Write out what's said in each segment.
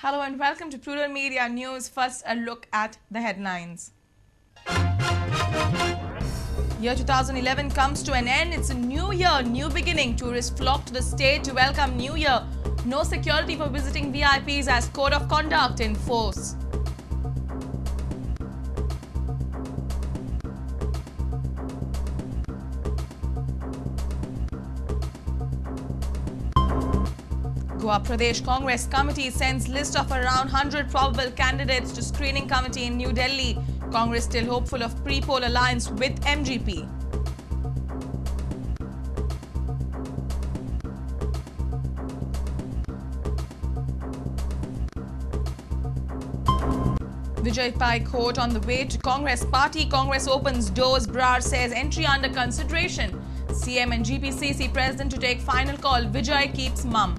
Hello and welcome to Prudent Media News. First, a look at the headlines. Year 2011 comes to an end. It's a new year, new beginning. Tourists flock to the state to welcome New Year. No security for visiting VIPs as code of conduct in force. Goa Pradesh Congress Committee sends list of around 100 probable candidates to screening committee in New Delhi. Congress still hopeful of pre-poll alliance with MGP. Vijay Pai quote on the way to Congress party. Congress opens doors. Brar says entry under consideration. CM and GPCC president to take final call. Vijay keeps mum.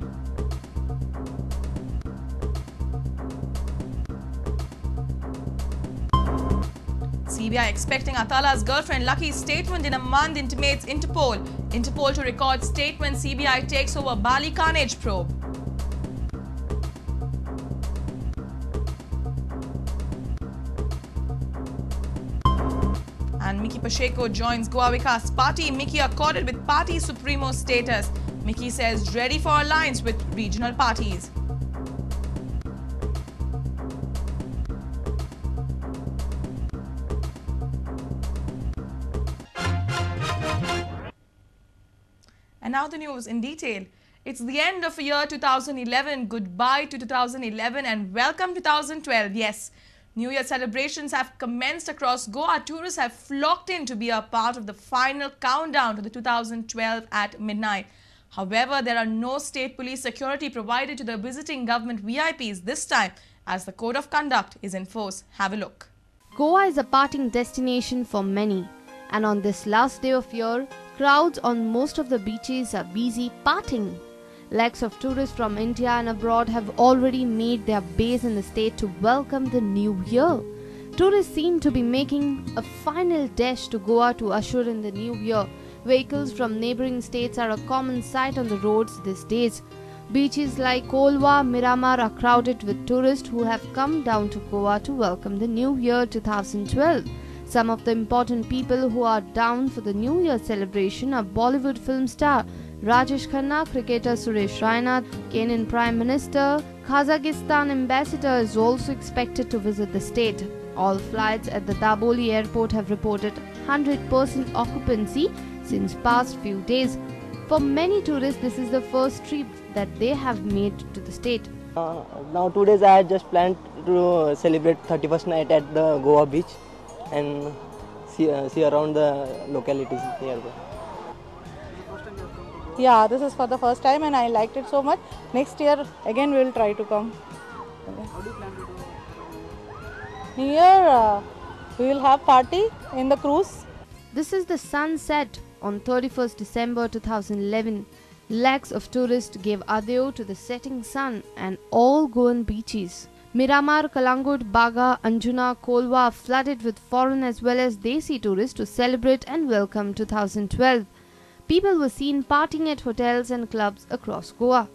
CBI expecting Atala's girlfriend Lucky's statement in a month, intimates Interpol. Interpol to record statement. CBI takes over Bali carnage probe. And Miki Pacheco joins Goa Vikas Party. Miki accorded with party supremo status. Miki says ready for alliance with regional parties. And now the news in detail. It's the end of the year 2011. Goodbye to 2011 and welcome 2012. Yes, New Year celebrations have commenced across Goa. Tourists have flocked in to be a part of the final countdown to the 2012 at midnight. However, there are no state police security provided to the visiting government VIPs this time as the code of conduct is in force. Have a look. Goa is a partying destination for many, and on this last day of year, crowds on most of the beaches are busy partying. Lakhs of tourists from India and abroad have already made their base in the state to welcome the new year. Tourists seem to be making a final dash to Goa to usher in the new year. Vehicles from neighbouring states are a common sight on the roads these days. Beaches like Kolwa, Miramar are crowded with tourists who have come down to Goa to welcome the new year 2012. Some of the important people who are down for the New Year celebration are Bollywood film star Rajesh Khanna, cricketer Suresh Raina, Kenyan Prime Minister, Kazakhstan ambassador is also expected to visit the state. All flights at the Daboli airport have reported 100% occupancy since past few days. For many tourists, this is the first trip that they have made to the state. Now 2 days I had just planned to celebrate 31st night at the Goa beach and see around the localities nearby. Yeah, this is for the first time and I liked it so much. Next year again we will try to come. How do you plan to do it? Here we will have party in the cruise. This is the sunset on 31st December 2011. Lakhs of tourists gave adieu to the setting sun and all Goan beaches. Miramar, Kalangut, Baga, Anjuna, Kolwa are flooded with foreign as well as Desi tourists to celebrate and welcome 2012. People were seen partying at hotels and clubs across Goa.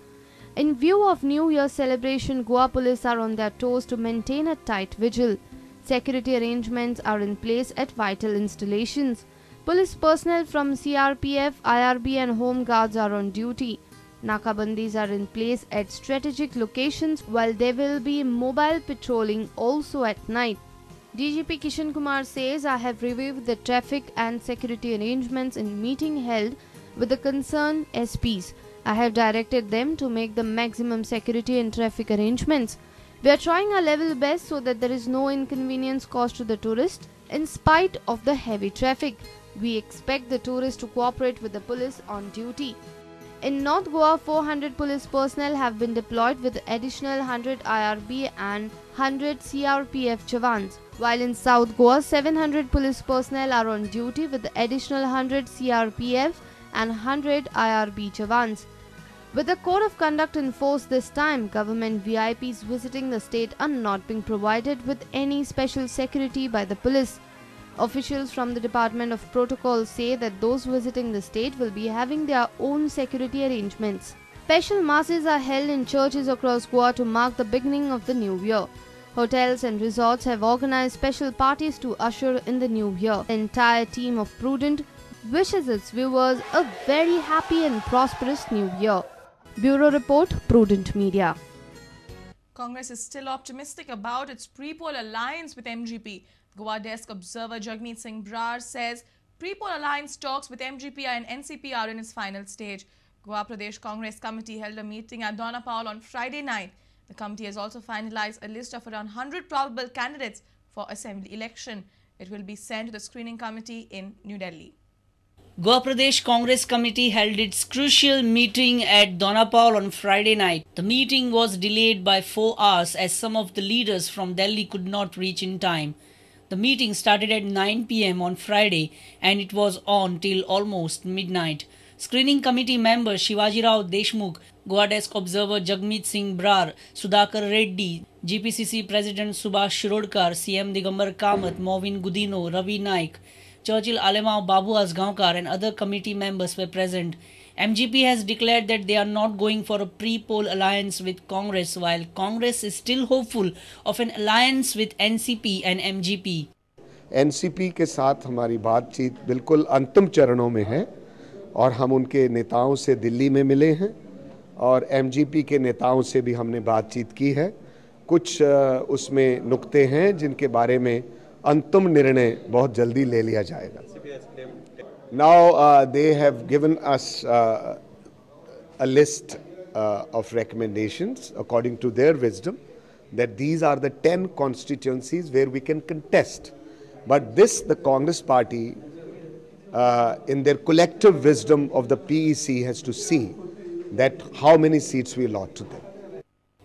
In view of New Year celebration, Goa police are on their toes to maintain a tight vigil. Security arrangements are in place at vital installations. Police personnel from CRPF, IRB and Home Guards are on duty. Nakabandis are in place at strategic locations while there will be mobile patrolling also at night. DGP Kishan Kumar says, I have reviewed the traffic and security arrangements in meeting held with the concerned SPs. I have directed them to make the maximum security and traffic arrangements. We are trying our level best so that there is no inconvenience caused to the tourists. In spite of the heavy traffic, we expect the tourists to cooperate with the police on duty. In North Goa, 400 police personnel have been deployed with additional 100 IRB and 100 CRPF jawans, while in South Goa, 700 police personnel are on duty with additional 100 CRPF and 100 IRB jawans. With the code of conduct in force this time, government VIPs visiting the state are not being provided with any special security by the police. Officials from the Department of Protocol say that those visiting the state will be having their own security arrangements. Special masses are held in churches across Goa to mark the beginning of the new year. Hotels and resorts have organized special parties to usher in the new year. The entire team of Prudent wishes its viewers a very happy and prosperous new year. Bureau Report, Prudent Media. Congress is still optimistic about its pre-poll alliance with MGP. Goa desk observer Jagmeet Singh Brar says pre-poll alliance talks with MGP and NCP are in its final stage. Goa Pradesh Congress Committee held a meeting at Donapal on Friday night. The committee has also finalized a list of around 100 probable candidates for assembly election. It will be sent to the screening committee in New Delhi. Goa Pradesh Congress Committee held its crucial meeting at Donapal on Friday night. The meeting was delayed by 4 hours as some of the leaders from Delhi could not reach in time. The meeting started at 9 p.m. on Friday and it was on till almost midnight. Screening committee members Shivaji Rao Deshmukh, Goa desk observer Jagmeet Singh Brar, Sudhakar Reddy, GPCC President Subhash Shirodkar, CM Digambar Kamath, Movin Gudino, Ravi Naik, Churchill Alemao Babu Asgaonkar and other committee members were present. MGP has declared that they are not going for a pre-poll alliance with Congress, while Congress is still hopeful of an alliance with NCP and MGP. NCP के साथ हमारी बातचीत बिल्कुल अंतिम चरणों में है और हम उनके नेताओं से दिल्ली में मिले हैं और MGP के नेताओं से भी हमने बातचीत की है। कुछ उसमें नुक्ते हैं जिनके बारे में अंतिम निर्णय बहुत जल्दी ले लिया जाएगा। Now they have given us a list of recommendations according to their wisdom that these are the 10 constituencies where we can contest. But this, the Congress party, in their collective wisdom of the PEC, has to see that how many seats we allot to them.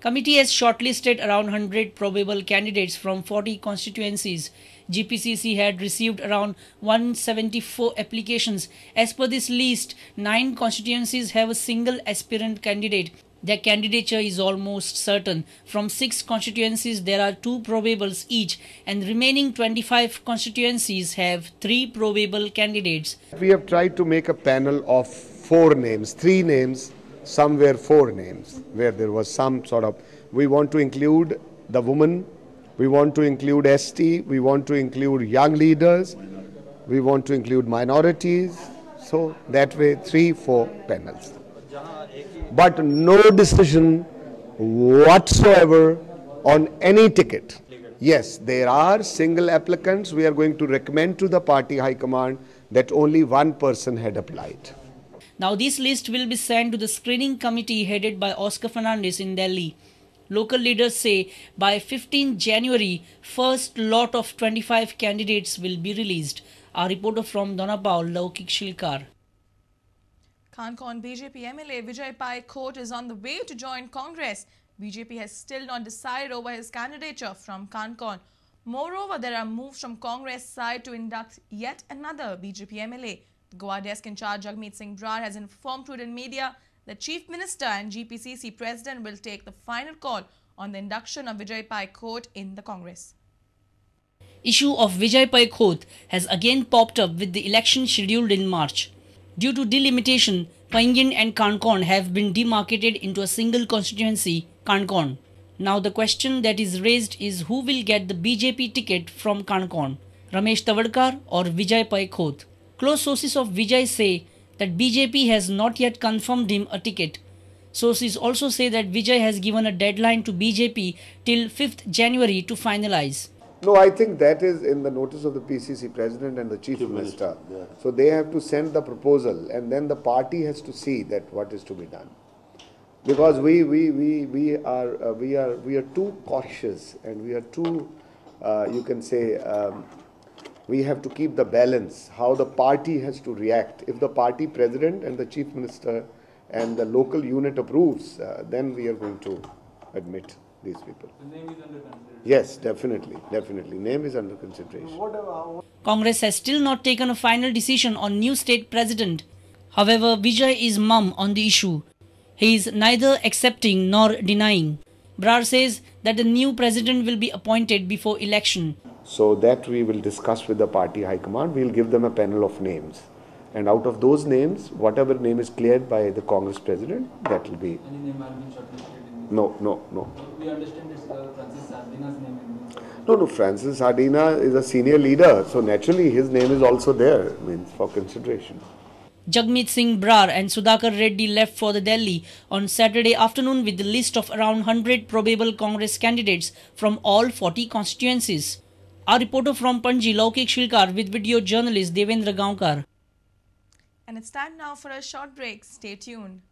Committee has shortlisted around 100 probable candidates from 40 constituencies. GPCC had received around 174 applications. As per this list, 9 constituencies have a single aspirant candidate. Their candidature is almost certain. From 6 constituencies, there are 2 probables each, and remaining 25 constituencies have 3 probable candidates. We have tried to make a panel of 4 names, 3 names, somewhere 4 names, where there was some sort of, we want to include the woman, we want to include ST, we want to include young leaders, we want to include minorities, so that way 3-4 panels. But no decision whatsoever on any ticket. Yes, there are single applicants. We are going to recommend to the party high command that only one person had applied. Now this list will be sent to the screening committee headed by Oscar Fernandes in Delhi. Local leaders say by 15 January, first lot of 25 candidates will be released. Our reporter from Donapal, Laukik Shilkar. Kankan BJP MLA Vijay Pai Khote is on the way to join Congress. BJP has still not decided over his candidature from Kankan. Moreover, there are moves from Congress side to induct yet another BJP MLA. The Goa desk in charge Jagmeet Singh Brar has informed Prudent Media that Chief Minister and GPCC President will take the final call on the induction of Vijay Pai Khote in the Congress. Issue of Vijay Pai Khote has again popped up with the election scheduled in March. Due to delimitation, Paingin and Kankan have been demarcated into a single constituency, Kankan. Now the question that is raised is who will get the BJP ticket from Kankan, Ramesh Tavadkar or Vijay Pai Khote. Close sources of Vijay say that BJP has not yet confirmed him a ticket. Sources also say that Vijay has given a deadline to BJP till 5th January to finalize. No, I think that is in the notice of the PCC President and the Chief Minister. Yeah. So they have to send the proposal and then the party has to see that what is to be done. Because we are too cautious and we are too, you can say, We have to keep the balance, how the party has to react. If the party president and the chief minister and the local unit approves, then we are going to admit these people. The name is under consideration. Yes, definitely, definitely. Name is under consideration. Congress has still not taken a final decision on new state president. However, Vijay is mum on the issue. He is neither accepting nor denying. Brar says that the new president will be appointed before election. So that we will discuss with the party high command. We will give them a panel of names. And out of those names, whatever name is cleared by the Congress president, that will be... Any name has been shortlisted in this? No. We understand it's Francis Sardina's name in this. No, Francis Sardina is a senior leader. So naturally his name is also there, means for consideration. Jagmeet Singh Brar and Sudhakar Reddy left for the Delhi on Saturday afternoon with the list of around 100 probable Congress candidates from all 40 constituencies. Our reporter from Panji, Laukik Shilkar, with video journalist Devendra Gaonkar. And it's time now for a short break. Stay tuned.